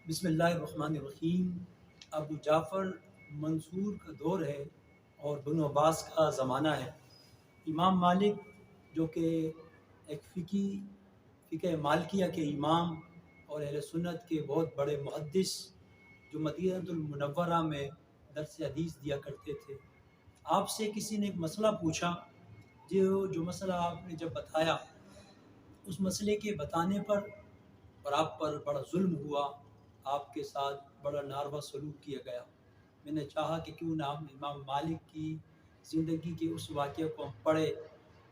بسم اللہ الرحمن الرحیم۔ ابو جعفر منصور کا دور ہے اور بنو عباس کا زمانہ ہے۔ امام مالک جو کہ ایک فقہ مالکیہ کے امام اور اہل سنت کے بہت بڑے محدث جو مدینہ المنورہ میں درس حدیث دیا کرتے تھے، آپ سے کسی نے ایک مسئلہ پوچھا، جو مسئلہ آپ نے جب بتایا، اس مسئلے کے بتانے پر اور آپ پر بڑا ظلم ہوا، آپ کے ساتھ بڑا ناروا سلوک کیا گیا۔ میں نے چاہا کہ کیوں نہ ہم امام مالک کی زندگی کے اس واقعے کو ہم پڑھیں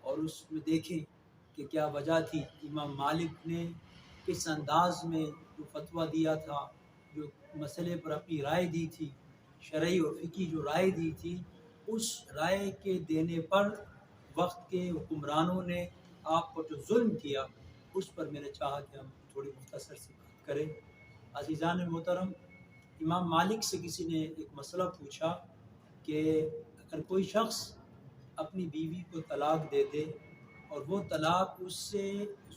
اور اس میں دیکھیں کہ کیا وجہ تھی، امام مالک نے کس انداز میں جو فتویٰ دیا تھا، جو مسئلے پر اپنی رائے دی تھی، شرعی اور فقہی جو رائے دی تھی، اس رائے کے دینے پر وقت کے حکمرانوں نے آپ پر جو ظلم کیا، اس پر میں نے چاہا کہ ہم تھوڑی مختصر سی بات کریں۔ عزیزان محترم، امام مالک سے کسی نے ایک مسئلہ پوچھا کہ اگر کوئی شخص اپنی بیوی کو طلاق دے دے اور وہ طلاق اس سے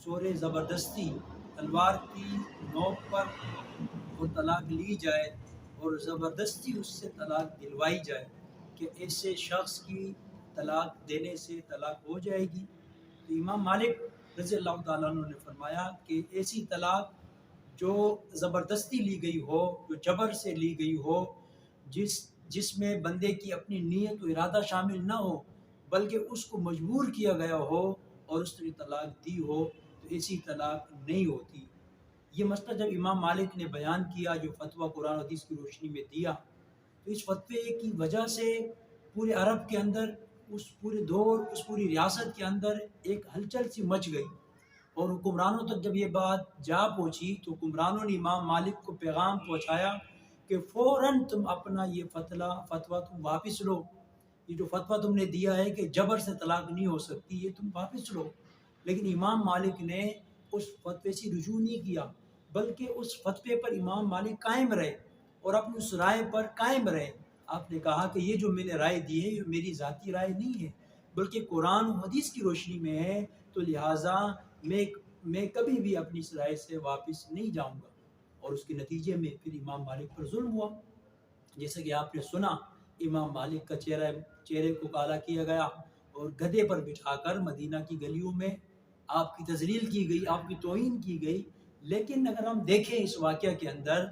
زور زبردستی تلوار کی نوک پر وہ طلاق لی جائے اور زبردستی اس سے طلاق دلوائی جائے، کہ ایسے شخص کی طلاق دینے سے طلاق ہو جائے گی؟ تو امام مالک رضی اللہ تعالیٰ عنہ نے فرمایا کہ ایسی طلاق جو زبردستی لی گئی ہو، جو جبر سے لی گئی ہو، جس میں بندے کی اپنی نیت و ارادہ شامل نہ ہو بلکہ اس کو مجبور کیا گیا ہو اور اس نے طلاق دی ہو، تو ایسی طلاق نہیں ہوتی۔ یہ مسئلہ جب امام مالک نے بیان کیا، جو فتویٰ قرآن و حدیث کی روشنی میں دیا، تو اس فتوے کی وجہ سے پورے عرب کے اندر، اس پورے دور، اس پوری ریاست کے اندر ایک ہلچل سی مچ گئی، اور حکمرانوں تک جب یہ بات جا پہنچی تو حکمرانوں نے امام مالک کو پیغام پہنچایا کہ فوراً تم اپنا یہ فتویٰ تم واپس لو، یہ جو فتویٰ تم نے دیا ہے کہ جبر سے طلاق نہیں ہو سکتی، یہ تم واپس لو۔ لیکن امام مالک نے اس فتوے سے رجوع نہیں کیا، بلکہ اس فتوے پر امام مالک قائم رہے اور اپنی اس رائے پر قائم رہے۔ آپ نے کہا کہ یہ جو میں نے رائے دی ہے یہ میری ذاتی رائے نہیں ہے، بلکہ قرآن و حدیث کی روشنی میں ہے، تو لہٰذا میں کبھی بھی اپنی اس رائے سے واپس نہیں جاؤں گا۔ اور اس کے نتیجے میں پھر امام مالک پر ظلم ہوا، جیسے کہ آپ نے سنا، امام مالک کا چہرے کو کالا کیا گیا اور گدھے پر بٹھا کر مدینہ کی گلیوں میں آپ کی تذلیل کی گئی، آپ کی توہین کی گئی۔ لیکن اگر ہم دیکھیں اس واقعہ کے اندر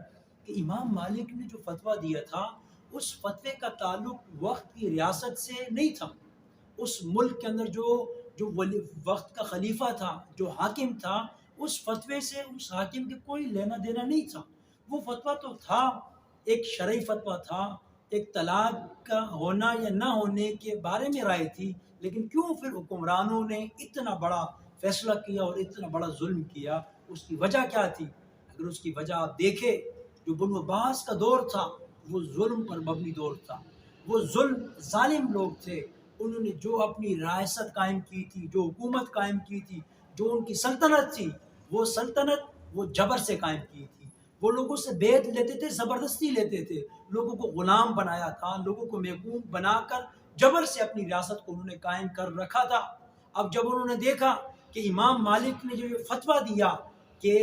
کہ امام مالک نے جو فتویٰ دیا تھا، اس فتوے کا تعلق وقت کی ریاست سے نہیں تھا۔ اس ملک کے اندر جو وقت کا خلیفہ تھا، جو حاکم تھا، اس فتوے سے اس حاکم کے کوئی لینا دینا نہیں تھا۔ وہ فتویٰ تو تھا، ایک شرعی فتویٰ تھا، ایک طلاق کا ہونا یا نہ ہونے کے بارے میں رائے تھی، لیکن کیوں پھر حکمرانوں نے اتنا بڑا فیصلہ کیا اور اتنا بڑا ظلم کیا؟ اس کی وجہ کیا تھی؟ اگر اس کی وجہ آپ دیکھیں، جو بنو عباس کا دور تھا وہ ظلم پر مبنی دور تھا، وہ ظالم لوگ تھے۔ انہوں نے جو اپنی ریاست قائم کی تھی، جو حکومت قائم کی تھی، جو ان کی سلطنت تھی، وہ سلطنت وہ جبر سے قائم کی تھی۔ وہ لوگوں سے بیعت لیتے تھے، زبردستی لیتے تھے، لوگوں کو غلام بنایا تھا، لوگوں کو محکوم بنا کر جبر سے اپنی ریاست کو انہوں نے قائم کر رکھا تھا۔ اب جب انہوں نے دیکھا کہ امام مالک نے جو یہ فتویٰ دیا کہ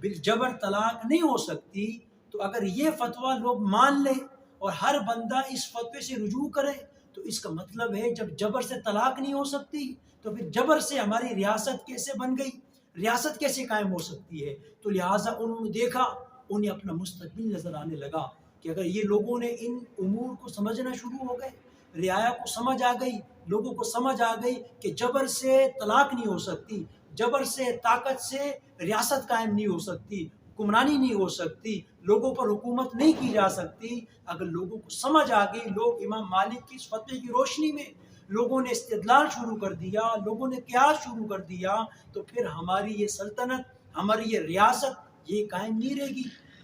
بالجبر طلاق نہیں ہو سکتی، تو اگر یہ فتویٰ لوگ مان لیں اور ہر بندہ اس فتوے سے رجوع کرے، تو اس کا مطلب ہے جب جبر سے طلاق نہیں ہو سکتی تو پھر جبر سے ہماری ریاست کیسے بن گئی، ریاست کیسے قائم ہو سکتی ہے؟ تو لہٰذا انہوں نے دیکھا، انہیں اپنا مستقبل نظر آنے لگا کہ اگر یہ لوگوں نے ان امور کو سمجھنا شروع ہو گئے، رعایا کو سمجھ آ گئی، لوگوں کو سمجھ آ گئی کہ جبر سے طلاق نہیں ہو سکتی، جبر سے، طاقت سے ریاست قائم نہیں ہو سکتی، حکمرانی نہیں ہو سکتی، لوگوں پر حکومت نہیں کی جا سکتی، اگر لوگوں کو سمجھ آ گئی، لوگ امام مالک کی اس فتوے کی روشنی میں لوگوں نے استدلال شروع کر دیا، لوگوں نے قیاس شروع کر دیا، تو پھر ہماری یہ سلطنت، ہماری یہ ریاست یہ قائم نہیں رہے گی،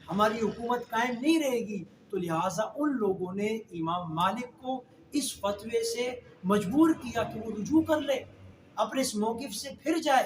ہماری حکومت قائم نہیں رہے گی۔ تو لہٰذا ان لوگوں نے امام مالک کو اس فتوے سے مجبور کیا کہ وہ رجوع کر لے، اپنے اس موقف سے پھر جائے،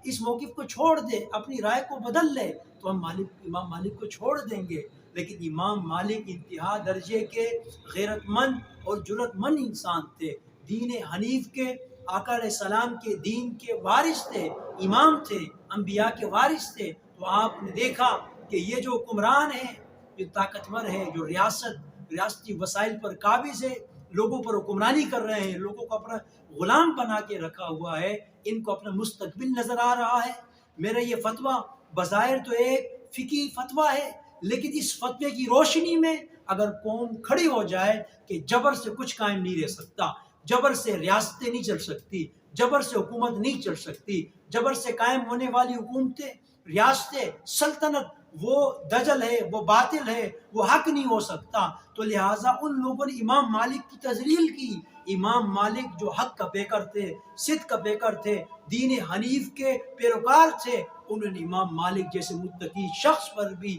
اس موقف کو چھوڑ دے، اپنی رائے کو بدل لے، تو ہم امام مالک کو چھوڑ دیں گے۔ لیکن امام مالک انتہا درجے کے غیرت مند اور جرأت مند انسان تھے، دین حنیف کے، آقا علیہ السلام کے دین کے وارث تھے، امام تھے، انبیاء کے وارث تھے۔ تو آپ نے دیکھا کہ یہ جو حکمران ہیں، جو طاقتور ہیں، جو ریاستی وسائل پر قابض ہے، لوگوں پر حکمرانی کر رہے ہیں، لوگوں کو اپنا غلام بنا کے رکھا ہوا ہے، ان کو اپنا مستقبل نظر آ رہا ہے۔ میرا یہ فتویٰ بظاہر تو ایک فقہی فتویٰ ہے، لیکن اس فتوے کی روشنی میں اگر قوم کھڑی ہو جائے کہ جبر سے کچھ قائم نہیں رہ سکتا، جبر سے ریاستیں نہیں چل سکتی، جبر سے حکومت نہیں چل سکتی، جبر سے قائم ہونے والی حکومتیں، ریاستیں، سلطنت، وہ دجل ہے، وہ باطل ہے، وہ حق نہیں ہو سکتا، تو لہٰذا ان لوگوں نے امام مالک کی تذلیل کی۔ امام مالک جو حق کا پیکر تھے، صدق کا پیکر تھے، دین حنیف کے پیروکار تھے، انہوں نے امام مالک جیسے متقی شخص پر بھی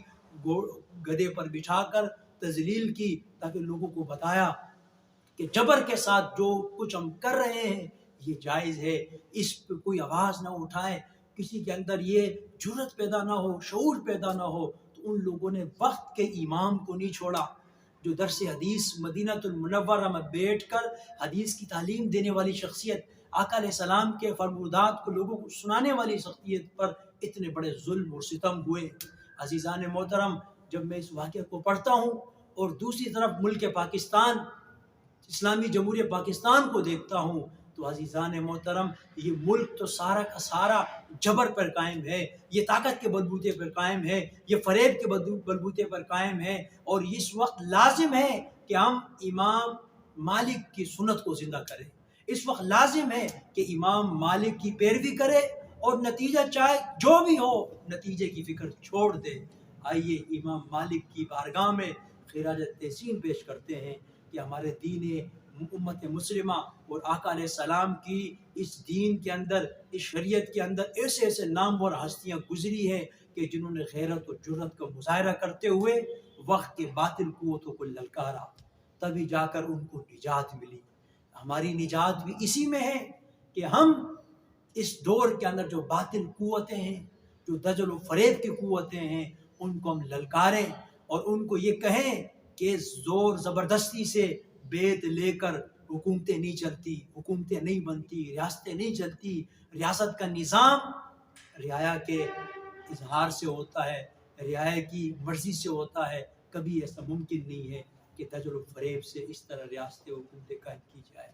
گدھے پر بٹھا کر تذلیل کی، تاکہ لوگوں کو بتایا کہ جبر کے ساتھ جو کچھ ہم کر رہے ہیں یہ جائز ہے، اس پہ کوئی آواز نہ اٹھائے، کسی کے اندر یہ جرت پیدا نہ ہو، شعور پیدا نہ ہو۔ تو ان لوگوں نے وقت کے امام کو نہیں چھوڑا، جو درس حدیث مدینہ المنورہ میں بیٹھ کر حدیث کی تعلیم دینے والی شخصیت، آقا علیہ السلام کے فرمودات کو لوگوں کو سنانے والی شخصیت پر اتنے بڑے ظلم اور ستم ہوئے۔ عزیزان محترم، جب میں اس واقعے کو پڑھتا ہوں اور دوسری طرف ملک پاکستان، اسلامی جمہوریہ پاکستان کو دیکھتا ہوں، تو عزیزان محترم، یہ ملک تو سارا کا سارا جبر پر قائم ہے، یہ طاقت کے بلبوتے پر قائم ہے، یہ فریب کے بلبوتے پر قائم ہے، اور اس وقت لازم ہے کہ ہم امام مالک کی سنت کو زندہ کریں۔ اس وقت لازم ہے کہ امام مالک کی پیروی کرے، اور نتیجہ چاہے جو بھی ہو، نتیجے کی فکر چھوڑ دے۔ آئیے امام مالک کی بارگاہ میں خراج تحسین پیش کرتے ہیں کہ ہمارے دین امت مسلمہ اور آقا علیہ السلام کی اس دین کے اندر، اس شریعت کے اندر ایسے ایسے نامور ہستیاں گزری ہیں کہ جنہوں نے غیرت و جرت کا مظاہرہ کرتے ہوئے وقت کے باطل قوتوں کو للکارا، تبھی جا کر ان کو نجات ملی۔ ہماری نجات بھی اسی میں ہے کہ ہم اس دور کے اندر جو باطل قوتیں ہیں، جو دجل و فریب کی قوتیں ہیں، ان کو ہم للکاریں اور ان کو یہ کہیں کہ زور زبردستی سے بیت لے کر حکومتیں نہیں چلتی، حکومتیں نہیں بنتی، ریاستیں نہیں چلتی۔ ریاست کا نظام رعایا کے اظہار سے ہوتا ہے، رعایا کی مرضی سے ہوتا ہے۔ کبھی ایسا ممکن نہیں ہے کہ دجل و فریب سے اس طرح ریاستیں حکومتیں قائم کی جائے۔